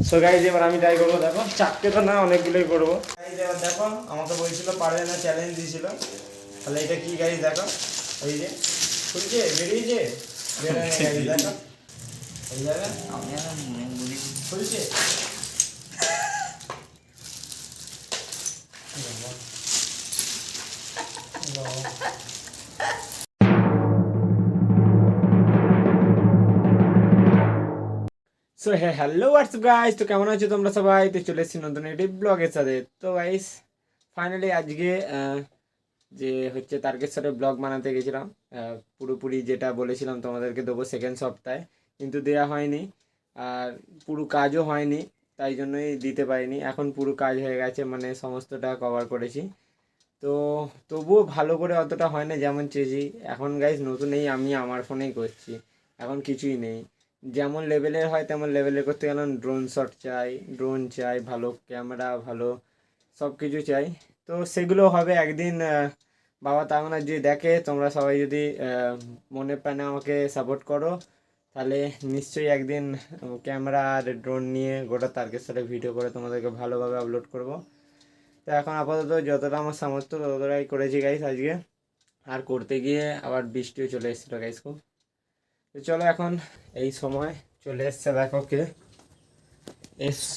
So guys এবার আমি try করবো, দেখো চারটে তো না অনেকগুলোই করবো। গাইজ এবার দেখো আমাকে বলছিল পারবে না, চ্যালেঞ্জ দিয়েছিল। তাহলে এটা কি গাইজ দেখো, এই যে খুলছে বেরিয়েছে, বেরোয় গাইজ দেখো এই যাবে খুলছে। সো হ্যালো হোয়াটসঅ্যাপ গাইস, তো কেমন আছো তোমরা সবাই? তো চলে এসেছি নতুন একটি ব্লগের সাথে। তো গাইস ফাইনালি আজকে যে হচ্ছে তারকেশ্বরে ব্লগ বানাতে গেছিলাম, পুরোপুরি যেটা বলেছিলাম তোমাদেরকে দেবো সেকেন্ড সপ্তাহে, কিন্তু দেওয়া হয়নি আর পুরো কাজও হয়নি, তাই জন্যই দিতে পারিনি। এখন পুরো কাজ হয়ে গেছে, মানে সমস্তটা কভার করেছি। তো তবুও ভালো করে অতটা হয় না যেমন চেয়েছি। এখন গাইস নতুন এই আমি আমার ফোনেই করছি, এখন কিছুই নেই। যেমন লেভেলের হয় তেমন লেভেলের করতে গেলাম, ড্রোন শট চাই, ড্রোন চাই, ভালো ক্যামেরা, ভালো সব কিছু চাই। তো সেগুলো হবে একদিন। বাবা তাহলে যদি দেখে, তোমরা সবাই যদি মনে প্রাণে আমাকে সাপোর্ট করো, তাহলে নিশ্চয়ই একদিন ক্যামেরা আর ড্রোন নিয়ে গোটা তারকেশ্বরে ভিডিও করে তোমাদেরকে ভালোভাবে আপলোড করব। তো এখন আপাতত যতটা আমার সামর্থ্য ততটাই করেছি গাইস আজকে। আর করতে গিয়ে আবার বৃষ্টিও চলে এসেছিলো গাইস খুব। তো চলো এখন এই সময় চলে এসছে, দেখো কে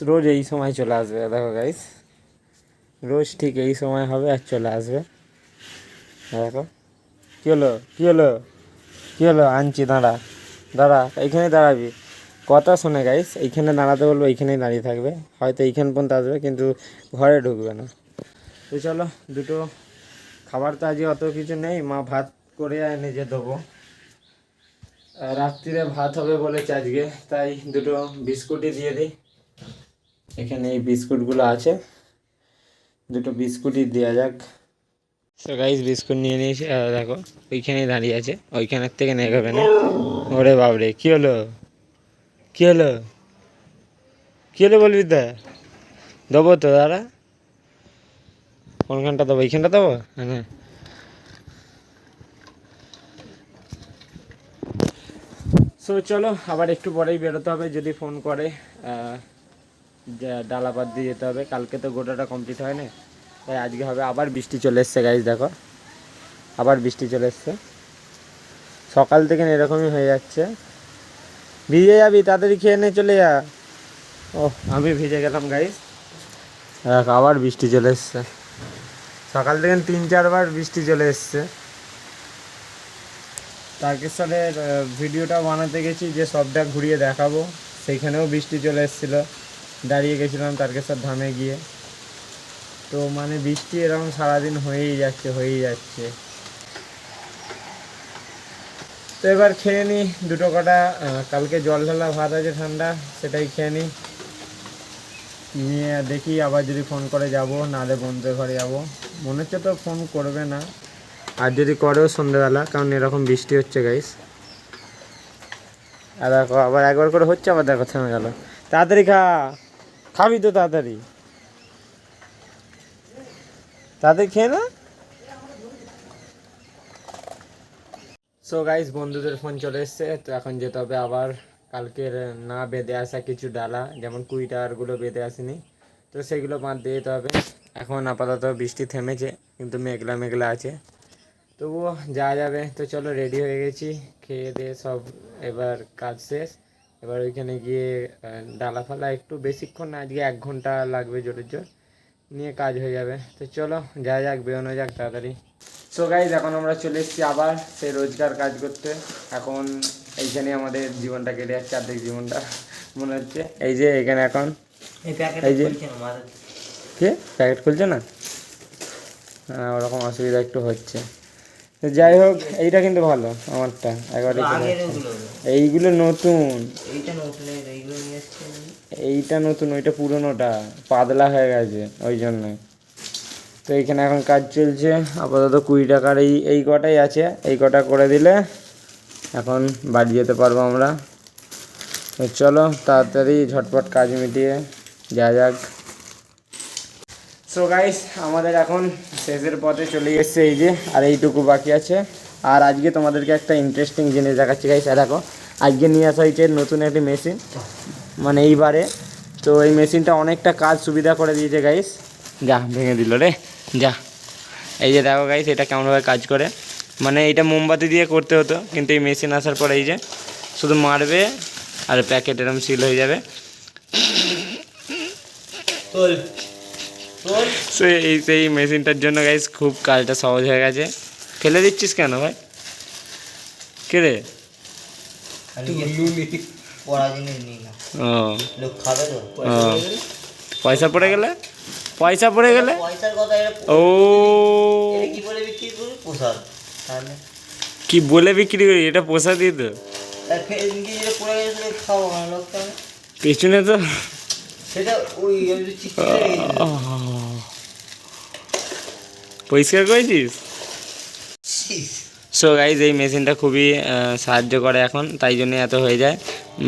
রোজ এই সময় চলে আসবে, দেখো গাইস রোজ ঠিক এই সময় হবে আর চলে আসবে। দেখো কী হলো কী হলো কী হলো, আনছি, দাঁড়া দাঁড়া, এইখানে দাঁড়াবি, কথা শোনে গাইস, এইখানে দাঁড়াতে বলবো, এইখানেই দাঁড়িয়ে থাকবে, হয়তো এইখান পর্যন্ত আসবে কিন্তু ঘরে ঢুকবে না। তো চলো দুটো খাবার তো আজকে অত কিছু নেই, মা ভাত করে এনে যে দেবো, রাত্রিরে ভাত হবে বলেছে আজকে, তাই দুটো বিস্কুটই দিয়ে দিই। এখানে এই বিস্কুটগুলো আছে, দুটো বিস্কুটই দেওয়া যাক। তো গাইস বিস্কুট নিয়ে নিয়েছি, দেখো ওইখানেই দাঁড়িয়ে আছে, ওইখানের থেকে নেগাবে না। ওরে বাবরে, কী হলো কী হলো কী হলো বলবি তা? দেবো তো দাঁড়া, কোনখানটা দেবো, এইখানটা দেবো, হ্যাঁ। সো চলো আবার একটু পরেই বেরোতে হবে, যদি ফোন করে ডালাপাত দিয়ে যেতে হবে। কালকে তো গোটাটা কমপ্লিট হয় না, তাই আজকে হবে। আবার বৃষ্টি চলে এসছে গাইজ, দেখো আবার বৃষ্টি চলে এসছে, সকাল থেকে এরকমই হয়ে যাচ্ছে। ভিজে যাবি, তাড়াতাড়ি খেয়ে নে, চলে যা। ও আমি ভিজে গেলাম গাইজ, দেখো আবার বৃষ্টি চলে এসছে, সকাল থেকে 3-4বার বৃষ্টি চলে এসছে। তারকেশ্বরের ভিডিওটা বানাতে গেছি, যে সবটা ঘুরিয়ে দেখাবো, সেইখানেও বৃষ্টি চলে এসেছিলো, দাঁড়িয়ে গেছিলাম তারকেশ্বর ধামে গিয়ে। তো মানে বৃষ্টি এরকম সারাদিন হয়েই যাচ্ছে। তো এবার খেয়ে নিই দুটো কটা, কালকে জল ঢালা ভাত আছে ঠান্ডা, সেটাই খেয়ে নিই, নিয়ে দেখি আবার যদি ফোন করে যাব, নাহলে বন্ধুদের ঘরে যাব। মনে হচ্ছে তো ফোন করবে না, আর যদি করেও সন্ধ্যেবেলা, কারণ এরকম বৃষ্টি হচ্ছে গাইস। আর দেখো আবার একবার করে হচ্ছে, আবার দেখো থেমে গেল। তাড়াতাড়ি খাবি তো, তাড়াতাড়ি তাড়াতাড়ি খেয়ে না। সো গাইস বন্ধুদের ফোন চলে এসছে, তো এখন যেতে হবে আবার কালকের না বেঁধে আসা কিছু ডালা, যেমন কুইটারগুলো বেঁধে আসেনি, তো সেগুলো বাঁধ দিয়ে যেতে হবে। এখন আপাতত বৃষ্টি থেমেছে, কিন্তু মেঘলা মেঘলা আছে, তবুও যাওয়া যাবে। তো চলো রেডি হয়ে গেছি, খেয়ে দিয়ে সব, এবার কাজ শেষ। এবার ওইখানে গিয়ে ডালা ফালা একটু বেশিক্ষণ না, আজকে 1 ঘন্টা লাগবে জোরের জোর, নিয়ে কাজ হয়ে যাবে। তো চলো যাওয়া যাক, বেরোনো যাক তাড়াতাড়ি। সো গাইজ এখন আমরা চলে এসেছি আবার সেই রোজগার কাজ করতে। এখন এইখানে আমাদের জীবনটা কেটে যাচ্ছে, অর্ধেক জীবনটা মনে হচ্ছে। এই যে এখানে এখন এই যে কে প্যাকেট খুলছে না, ওরকম অসুবিধা একটু হচ্ছে। তো যাই হোক, এইটা কিন্তু ভালো, আমারটা একবারে এইগুলো নতুন, এইটা নতুন, ওইটা পুরোনোটা পাতলা হয়ে গেছে ওই জন্য। তো এইখানে এখন কাজ চলছে, আপাতত 20 টাকার এই কটাই আছে, এই কটা করে দিলে এখন বাড়ি যেতে পারবো আমরা। তো চলো তাড়াতাড়ি ঝটপট কাজ মিটিয়ে যা যাক। সো গাইস আমাদের এখন শেষের পথে চলে এসছে, এই যে আর এইটুকু বাকি আছে। আর আজকে তোমাদেরকে একটা ইন্টারেস্টিং জিনিস দেখাচ্ছি গাইস, দেখো আজকে নিয়ে আসা হয়েছে নতুন একটি মেশিন, মানে এইবারে তো এই মেশিনটা অনেকটা কাজ সুবিধা করে দিয়েছে গাইস। যা ভেঙে দিল রে, যা। এই যে দেখো গাইস, এটা কেমনভাবে কাজ করে। মানে এটা মোমবাতি দিয়ে করতে হতো, কিন্তু এই মেশিন আসার পর এই যে শুধু মারবে আর প্যাকেট এরকম সিল হয়ে যাবে। সেই মেশিনটার জন্য গাইস খুব কাজটা সহজ হয়ে গেছে। ফেলে দিচ্ছিস কেন ভাই? কে রে? পয়সা পড়ে গেলে ও কি বলে বিক্রি করি? এটা প্রসাদই তো, পেছনে তো পরিষ্কার করেছিস। সো গাইজ এই মেশিনটা খুবই সাহায্য করে এখন, তাই জন্য এত হয়ে যায়।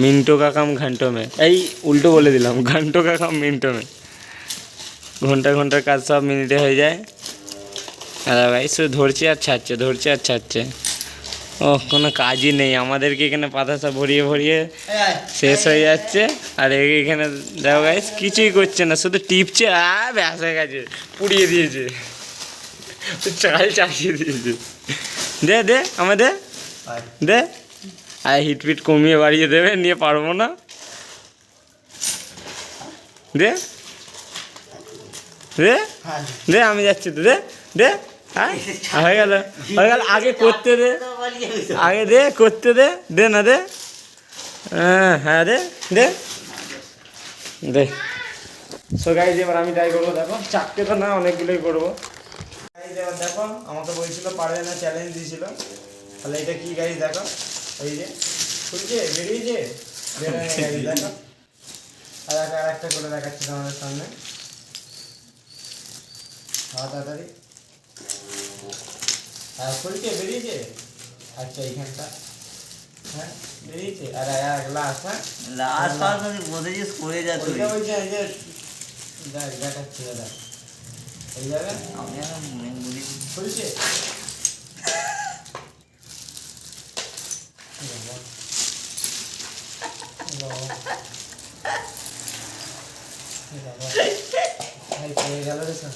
মিন্টো কা কাম ঘন্টো মে, এই উল্টো বলে দিলাম, ঘন্টো কা কাম মিন্টো মে। ঘন্টার কাজ সব মিনিটে হয়ে যায়। দাদা ভাই শুধু ধরছে আর ছাড়ছে, ধরছে আর ছাড়ছে। ও কোনো কাজই নেই আমাদেরকে, এখানে পাতা ভরিয়ে শেষ হয়ে যাচ্ছে। আর এখানে দেখো গাইস কিছুই করছে না, শুধু টিপছে আর ব্যাস হয়ে গেছে, পুড়িয়ে দিয়েছে, চাল চাষিয়ে দিয়েছে। দে আমাদের দে, আর হিটফিট কমিয়ে বাড়িয়ে দেবে, নিয়ে পারবো না। দে দে দে, আমি যাচ্ছি তো, দে হ্যাঁ হয়ে গেল। আগে করতে দে, আগে দে করতে দে না দে, হ্যাঁ দে দে দে। সো গাইজ এবার আমি ট্রাই করবো, দেখো চারটে তো না অনেকগুলোই করবো। গাইজ এবার দেখো, আমাকে বলছিল পারবে না, চ্যালেঞ্জ দিয়েছিল। তাহলে এটা কি গাইজ দেখো, এই যে খুলছে, বেরিয়েছে, দেখো। আর একটা করে দেখাচ্ছি তোমাদের সামনে, তাড়াতাড়ি খুলছে, বেরিয়েছে। আচ্ছা এইখানটা হ্যাঁ বেরিয়েছে, আর গ্লাস, হ্যাঁ দেখাচ্ছি দাদা, এই যাবে খুলছে। গেল রে স্যার,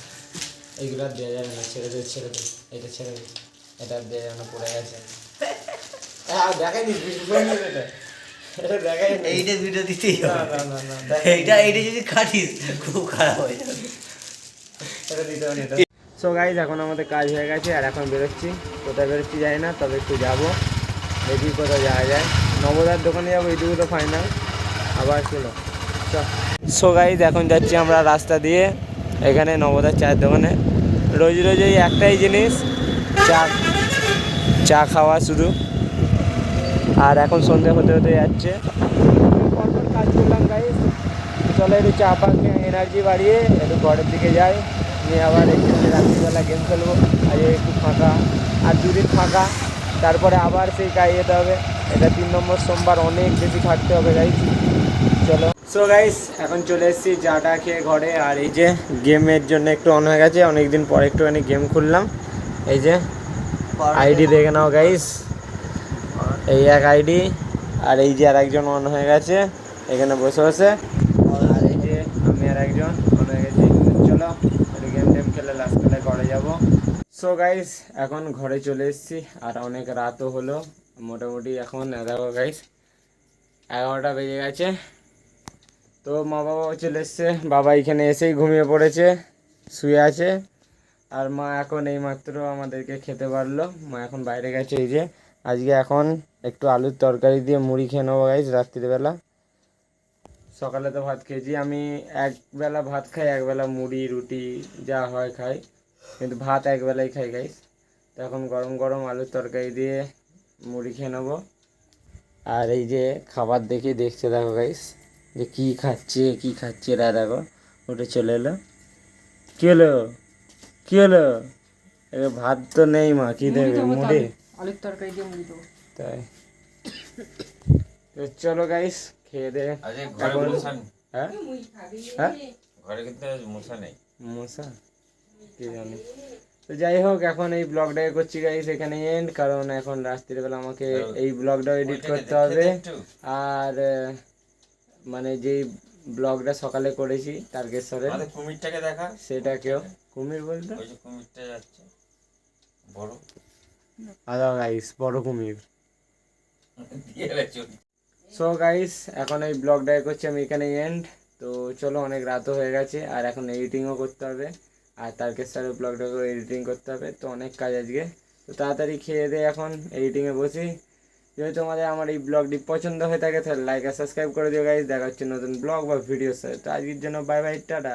এইগুলো আর দেওয়া যাবে না, ছেড়ে দে, এটা ছেড়ে দে, এটা আর দেওয়া যাবে না, পড়ে গেছে। দেখাই দিস, এটা দেখাই এইটা ভিডিও দিতেই এইটা যদি কাটিস খুব খারাপ হয়ে যাবে, এটা দিতে হবে না। সো গাইজ এখন আমাদের কাজ হয়ে গেছে, আর এখন বেরোচ্ছি। কোথায় বেরোচ্ছি যাই না, তবে একটু যাবো, দেখি কোথায় যাওয়া যায়। নবদার দোকানে যাবো, এইটুকু তো ফাইনাল। আবার চলো। সো গাইজ এখন যাচ্ছি আমরা রাস্তা দিয়ে, এখানে নবদার চায়ের দোকানে। রোজ এই একটাই জিনিস, চা খাওয়া শুধু। আর এখন সন্ধ্যে হতে যাচ্ছে, পরপর কাজ করলাম গাইজ। চলো একটু চা পাকে এনার্জি বাড়িয়ে একটু ঘরের দিকে যাই, নিয়ে আবার এখানে রাত্রিবেলা গেম খেলবো। আজ একটু ফাঁকা, আর দুদিন ফাঁকা, তারপরে আবার সেই কাজে যেতে হবে। এটা 3 নম্বর সোমবার, অনেক বেশি খাটতে হবে গাইজ। চলো। সো গাইস এখন চলে এসেছি চাটা খেয়ে ঘরে, আর এই যে গেমের জন্য একটু অন হয়ে গেছে, অনেকদিন পর একটুখানি গেম খুললাম। এই যে আইডি দেখে নাও গাইস, এই এক আইডি, আর এই যে আর একজন অন হয়ে গেছে এখানে বসে বসে, আর এই যে আমি আর একজন অন হয়ে গেছি। চলো একটু গেম খেলে লাস্ট বেলায় ঘরে যাবো। সো গাইস এখন ঘরে চলে এসেছি, আর অনেক রাতও হলো, মোটামুটি এখন দেখো গাইস 11টা বেজে গেছে। তো মা বাবাও চলে এসছে, বাবা এখানে এসেই ঘুমিয়ে পড়েছে, শুয়ে আছে। আর মা এখন এইমাত্র আমাদেরকে খেতে পারলো, মা এখন বাইরে গেছে। এই যে আজকে এখন একটু আলুর তরকারি দিয়ে মুড়ি খেয়ে নেবো গাইজ রাত্রিবেলা। সকালে তো ভাত খেয়েছি, আমি একবেলা ভাত খাই, একবেলা মুড়ি রুটি যা হয় খাই, কিন্তু ভাত একবেলাই খাই গাইজ। তো এখন গরম গরম আলুর তরকারি দিয়ে মুড়ি খেয়ে নেবো। আর এই যে খাবার দেখছে দেখো গাইজ, যে কী খাচ্ছে এরা, দেখো উঠে চলে এলো। কী হলো ভাত তো নেই, মা কি দেবে? মুড়ি, আলুর তরকারি দিয়ে মুড়ি দেবো। তাই চলো গাইস খেয়ে দে। হ্যাঁ হ্যাঁ ঘরে কিন্তু মশা নেই, মশা কি জানি। তো যাই হোক এখন এই ব্লগটাকে করছি গাইস এখানে এন্ড, কারণ এখন রাত্রিবেলা আমাকে এই ব্লগটাও এডিট করতে হবে। আর মানে যেই ব্লগটা সকালে করেছি তারকেশ্বরে, আমাদের কুমিরটাকে দেখা, সেটাকেও কুমির বলতে ওই যে কুমিরটা যাচ্ছে বড় আদা গাইস, বড় কুমির। দিয়ে গেছে। সো গাইস এখন এই ব্লগটা করছি আমি এখানে এন্ড। তো চলো, অনেক রাতও হয়ে গেছে আর এখন এডিটিংও করতে হবে, আর তারকেশ্বরের ব্লগটাকেও এডিটিং করতে হবে, তো অনেক কাজ আজকে। তো তাড়াতাড়ি খেয়ে দিয়ে এখন এডিটিংয়ে বসি। যদি তোমাদের আমার এই ব্লগটি পছন্দ হয়ে থাকে তাহলে লাইক আর সাবস্ক্রাইব করে দিও গাইস। দেখা হচ্ছে নতুন ব্লগ বা ভিডিওর সাথে। তো আজকের জন্য বাই বাই, টাটা।